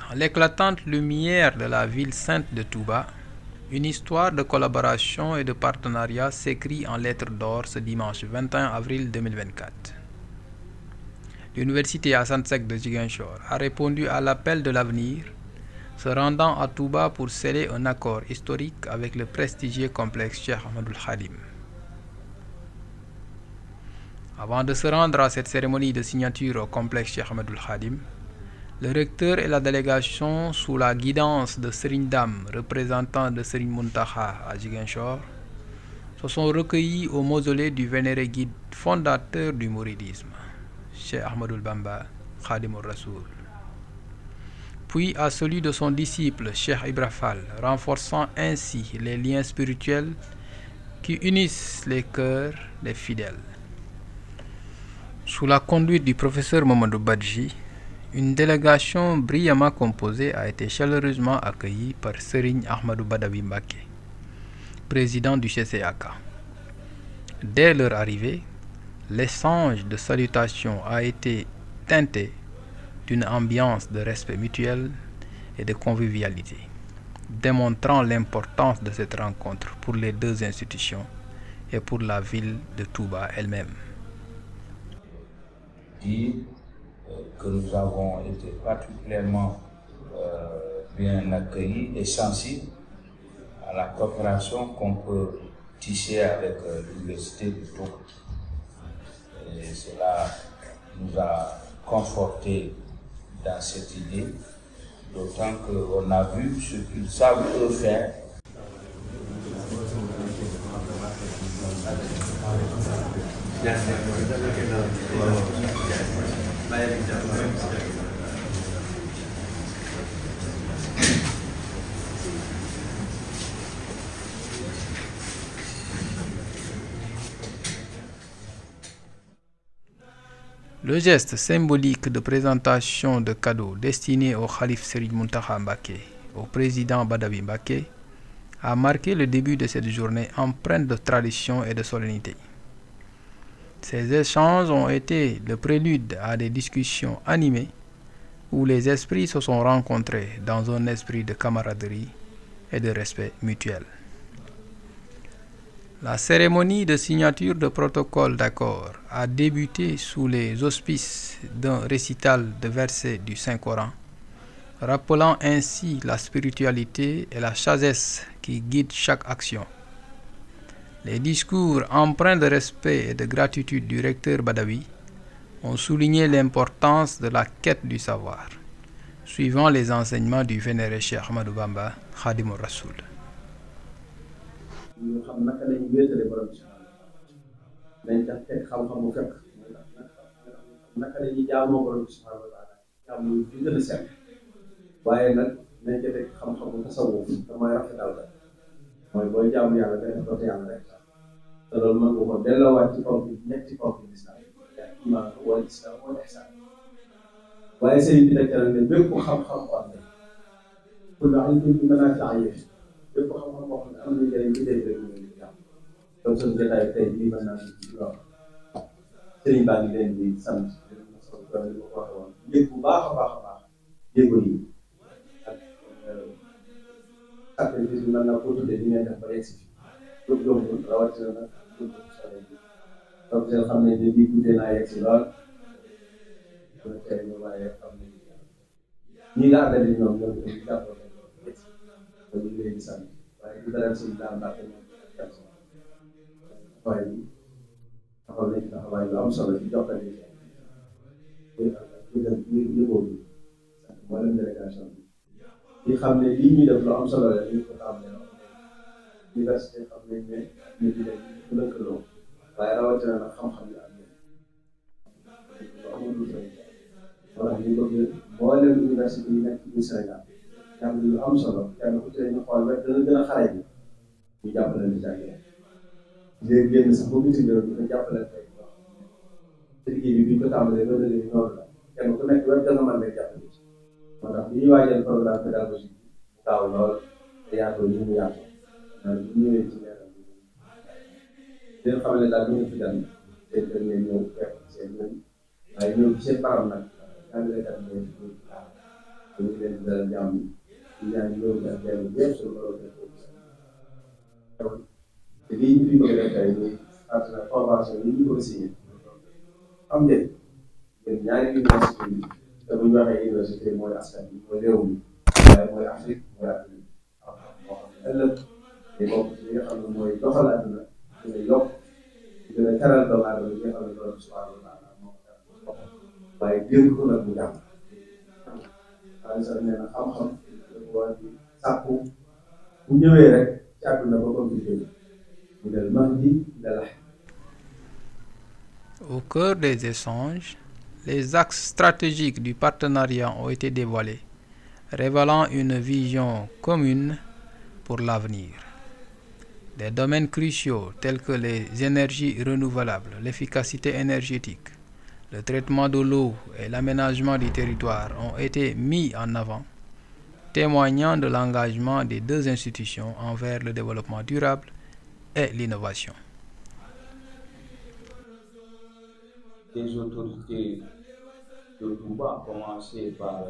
Dans l'éclatante lumière de la ville sainte de Touba, une histoire de collaboration et de partenariat s'écrit en lettres d'or ce dimanche 21 avril 2024. L'université Assane Seck de Ziguinchor a répondu à l'appel de l'avenir, se rendant à Touba pour sceller un accord historique avec le prestigieux complexe Cheikh Ahmadoul Khadim. Avant de se rendre à cette cérémonie de signature au complexe Cheikh Ahmadoul Khadim, le recteur et la délégation, sous la guidance de Serigne Dame, représentant de Serigne Mountakha à Ziguinchor, se sont recueillis au mausolée du vénéré guide fondateur du mouridisme, Cheikh Ahmadoul Bamba Khadimour Rassoul, puis à celui de son disciple Cheikh Ibra Fall, renforçant ainsi les liens spirituels qui unissent les cœurs des fidèles. Sous la conduite du professeur Mamadou Badji, une délégation brillamment composée a été chaleureusement accueillie par Serigne Ahmadou Badawi Mbacké, président du CCAK. Dès leur arrivée, l'échange de salutations a été teinté d'une ambiance de respect mutuel et de convivialité, démontrant l'importance de cette rencontre pour les deux institutions et pour la ville de Touba elle-même. Que nous avons été particulièrement bien accueillis et sensibles à la coopération qu'on peut tisser avec l'université de Touba. Et cela nous a confortés dans cette idée, d'autant qu'on a vu ce qu'ils savent eux faire. Le geste symbolique de présentation de cadeaux destiné au Khalif Serigne Mountakha Mbacké, au président Badawi Mbacké, a marqué le début de cette journée empreinte de tradition et de solennité. Ces échanges ont été le prélude à des discussions animées où les esprits se sont rencontrés dans un esprit de camaraderie et de respect mutuel. La cérémonie de signature de protocole d'accord a débuté sous les auspices d'un récital de versets du Saint-Coran, rappelant ainsi la spiritualité et la sagesse qui guident chaque action. Les discours empreints de respect et de gratitude du recteur Badawi ont souligné l'importance de la quête du savoir, suivant les enseignements du vénéré Cheikh Ahmadou Bamba Khadimour Rassoul. ñu xam naka lañu wéetale borom bi subhanahu wa taala dañ tax teg xam-xam bu fekk naka la ñuy jaamoo borom bi subhanahu wa taala jaamu bi gën a sell waaye nag nañ ca teg xam-xam bu tasawuf te mooy rafetal la mooy booy jaamu yàlla day def côté yàlla rek te loolu mën nga ko delloowaat ci kaw bi ñetti kaw bi lislaam iman wal islam wal ihsan waaye sëriñ bi nag ne bépp xam-xam bu am ne kullu ilmin bi manaafi'a bépp xam-xam boo xam ne am na njëriñ ci dégg rek ñu ngi jàpp donc suñu jotaay tey bii mën naa ci lool sëriñ baa ngi leen di sant li ma ko waxee woon yëg bu baax a baax a baax jéego yi ak sacrifice bi mën naa ko tuddee li ngay def ba yegg si fi jóg rawatina nag jóg sore bi donc seen xam ne bii guddee naa yegg si lool dina tey ñu waaye xam ne ñi nga àndal di ñoom ñoom ñu jàppale ñu ngi leen di sant waaye di dalal suñu daal ndax dañoo jàpp si waaye bi taxaw nañ taxawaay yu am solo ci jokkale ñu yëgoo bi sant mboolem délégation bi di xam ne lii ñuy def lu am solo la ñu ko tàmbalee université xam nañ ne ñu di leen ku lëkkaloo waaye rawatina nag xam-xam yi am lu amul lu fay wala ñu bëgg mboolem université yi nekk ci Sénégal jàng yu am solo kenn ku ci ñu xool rek dana gën a xarañ ñu jàppale ñu jàngee léegi génn sax ba bitim réew ñu ko jàppale tey te liggéey bi bi ñu ko tàmbalee loolu léegi noonu la kenn ku nekk wet dana mën ngay jàppale ci moo tax bi ñuy waajal programme pédagogique bu taaw lool te yaatoo ñu mu yaatoo bu ñëwee ci leeral bi leen xamal ne daal ñu ngi fi gan seen kër ngeen ñëw fekk seen ñoom waaye ñëw ci seen param nag jàngalekat ngeen ñu ngi leen di dalal jàmm di ñaan ñëw ak jàmm yëpp suñu borom te lii ñu fi bëgg a def tey muy partenaire convention yi ñu ko signé am njëriñ ñun ñaari université yi te bu ñu waxee université mooy askan bi mooy réew mi waaye mooy Afrique mooy Afrique moo xam ne ëllëg day bokk ci li nga xam ne mooy doxal àdduna dina yokk dina teral doomu aadama yi nga xam ne borom subhanahu wa taala moo ko waaye dénk ko nag mu jàmm waaye sax nee na xam-xam dafa war di sàkku bu ñëwee rek ci àdduna ba ko fi jóge mu del mahdi dalax. Au cœur des échanges, les axes stratégiques du partenariat ont été dévoilés, révélant une vision commune pour l'avenir. Des domaines cruciaux tels que les énergies renouvelables, l'efficacité énergétique, le traitement de l'eau et l'aménagement du territoire ont été mis en avant, témoignant de l'engagement des deux institutions envers le développement durable et l'innovation. Les autorités de Touba, à commencer par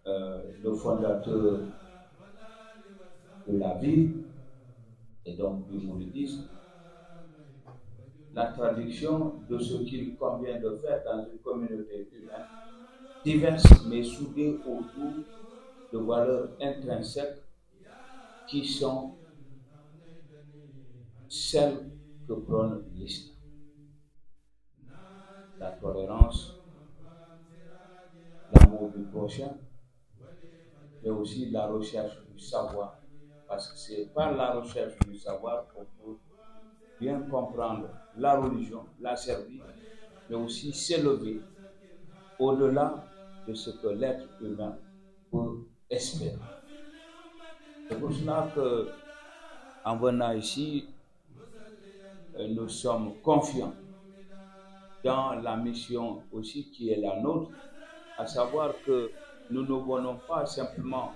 le fondateur de la ville et donc du mouridisme, la traduction de ce qu'il convient de faire dans une communauté humaine diverse mais soudée autour de valeurs intrinsèques qui sont celles que prône l'islam. La tolérance, l'amour du prochain, mais aussi la recherche du savoir. Parce que c'est par la recherche du savoir qu'on peut bien comprendre la religion, la servir, mais aussi s'élever au-delà de ce que l'être humain peut espérer. C'est pour cela que, en venant ici, nous sommes confiants dans la mission aussi qui est la nôtre, à savoir que nous ne venons pas simplement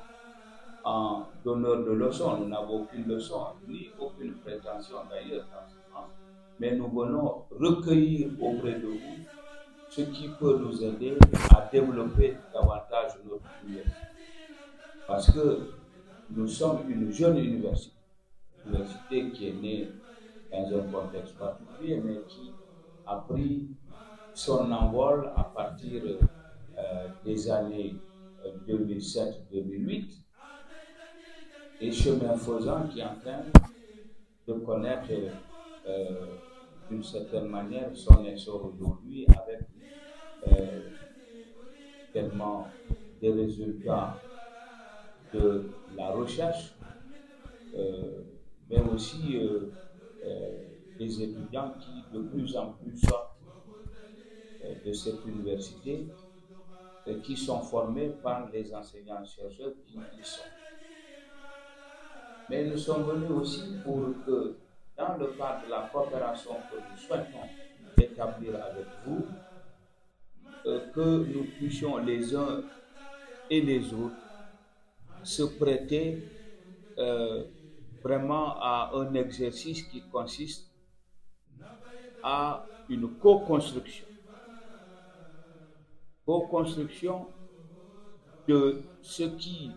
en donneur de leçons, nous n'avons aucune leçon, ni aucune prétention d'ailleurs dans ce sens, mais nous venons recueillir auprès de vous ce qui peut nous aider à développer davantage notre université. Parce que nous sommes une jeune université qui est née dans un contexte particulier, mais qui a pris son envol à partir des années 2007-2008, et chemin faisant qui est en train de connaître d'une certaine manière son essor aujourd'hui avec tellement des résultats de la recherche, mais aussi des étudiants qui de plus en plus sortent de cette université qui sont formés par les enseignants-chercheurs qui y sont. Mais nous sommes venus aussi pour que, dans le cadre de la coopération que nous souhaitons établir avec vous, que nous puissions les uns et les autres se prêter vraiment à un exercice qui consiste à une co-construction. Co-construction de ce qui,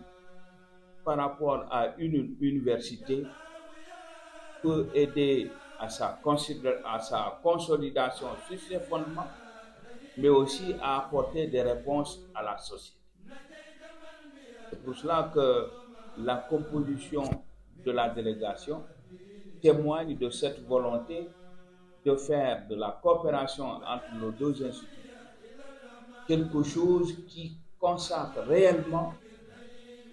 par rapport à une université, peut aider à sa consolidation sur ses fondements, mais aussi à apporter des réponses à la société. C'est pour cela que la composition de la délégation témoigne de cette volonté de faire de la coopération entre nos deux institutions quelque chose qui consacre réellement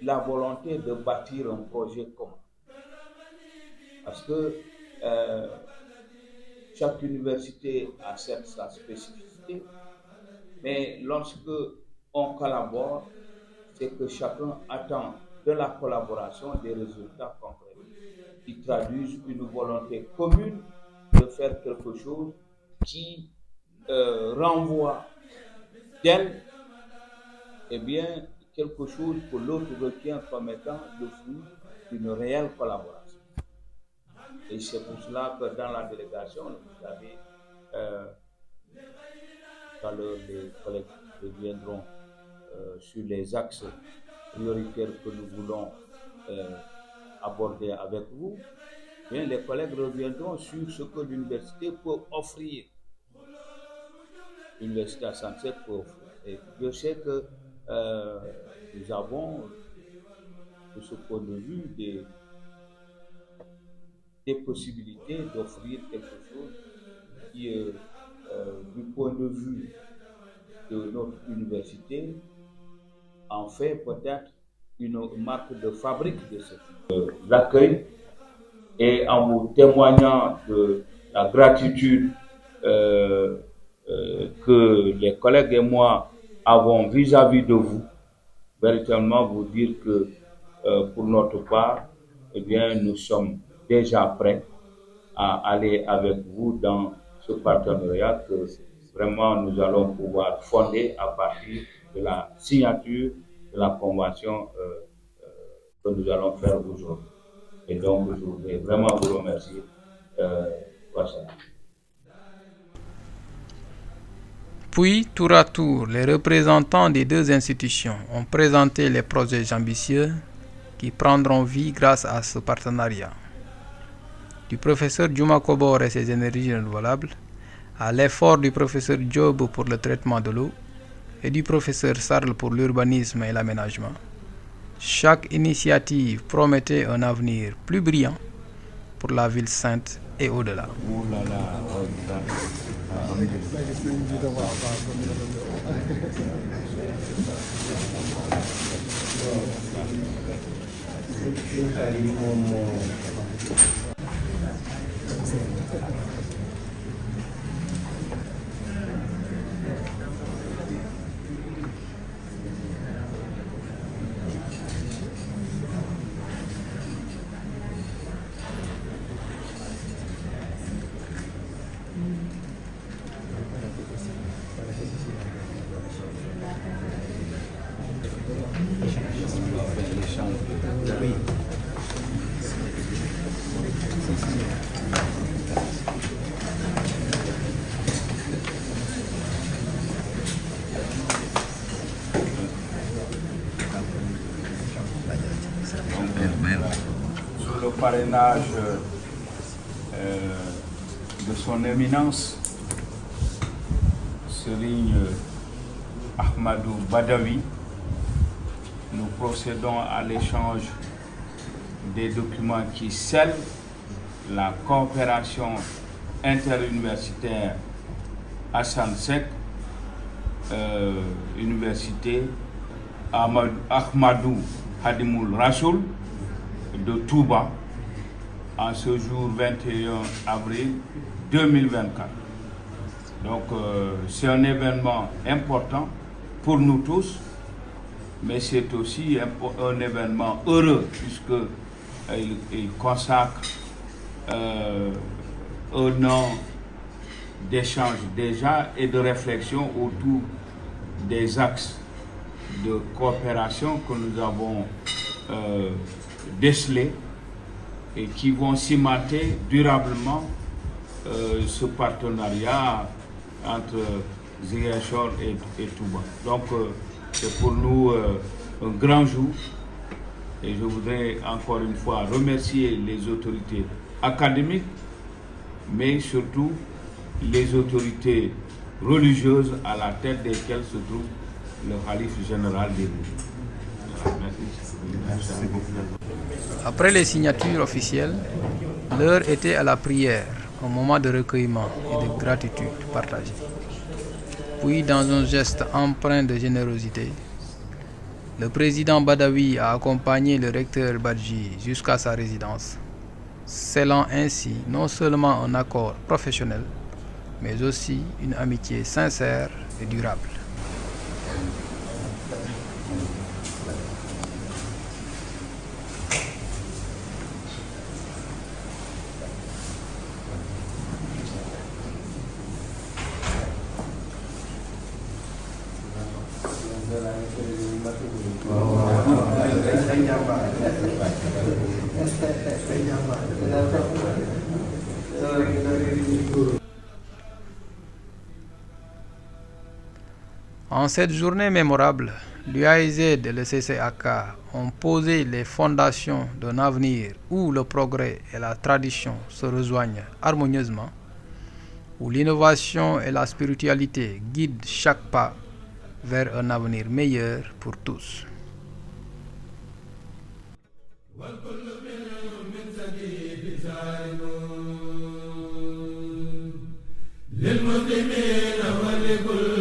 la volonté de bâtir un projet commun. Parce que chaque université a certes sa spécificité, mais lorsque on collabore, c'est que chacun attend de la collaboration des résultats concrets qui traduisent une volonté commune de faire quelque chose qui renvoie d'elle, eh bien, quelque chose que l'autre retient comme étant le fruit d'une réelle collaboration. Et c'est pour cela que dans la délégation, vous savez, tout à l'heure, les collègues reviendront sur les axes prioritaires que nous voulons aborder avec vous. Bien, les collègues reviendront sur ce que l'université peut offrir. L'université à Saint-Sec peut offrir. Et je sais que nous avons, de ce point de vue, des possibilités d'offrir quelque chose qui, du point de vue de notre université, en fait peut-être une marque de fabrique de l'accueil, et en vous témoignant de la gratitude que les collègues et moi avons vis-à-vis de vous, véritablement vous dire que pour notre part, eh bien, nous sommes déjà prêts à aller avec vous dans ce partenariat que vraiment nous allons pouvoir fonder à partir de la signature de la convention que nous allons faire aujourd'hui. Et donc, je voudrais vraiment vous remercier pour ça. Puis, tour à tour, les représentants des deux institutions ont présenté les projets ambitieux qui prendront vie grâce à ce partenariat. Du professeur Juma Kobor et ses énergies renouvelables, à l'effort du professeur Job pour le traitement de l'eau et du professeur Sarl pour l'urbanisme et l'aménagement. Chaque initiative promettait un avenir plus brillant pour la ville sainte et au-delà. Sur le parrainage de son éminence, Serigne Ahmadou Badawi, nous procédons à l'échange des documents qui scellent la coopération interuniversitaire à Saint-Sec, Université Ahmadou Hadimoul Rassoul de Touba, en ce jour 21 avril 2024. Donc c'est un événement important pour nous tous, mais c'est aussi un événement heureux puisqu'il consacre un an d'échange déjà et de réflexion autour des axes de coopération que nous avons décelés et qui vont cimenter durablement ce partenariat entre Ziguinchor et Touba. Donc c'est pour nous un grand jour et je voudrais encore une fois remercier les autorités académiques, mais surtout les autorités religieuses à la tête desquelles se trouve le Khalife général des Mourides. Merci. Après les signatures officielles, l'heure était à la prière, un moment de recueillement et de gratitude partagée. Puis, dans un geste empreint de générosité, le président Badawi a accompagné le recteur Badji jusqu'à sa résidence, scellant ainsi non seulement un accord professionnel, mais aussi une amitié sincère et durable. En cette journée mémorable, l'UAIZ et le CCAK ont posé les fondations d'un avenir où le progrès et la tradition se rejoignent harmonieusement, où l'innovation et la spiritualité guident chaque pas vers un avenir meilleur pour tous. للمسلمين ولكل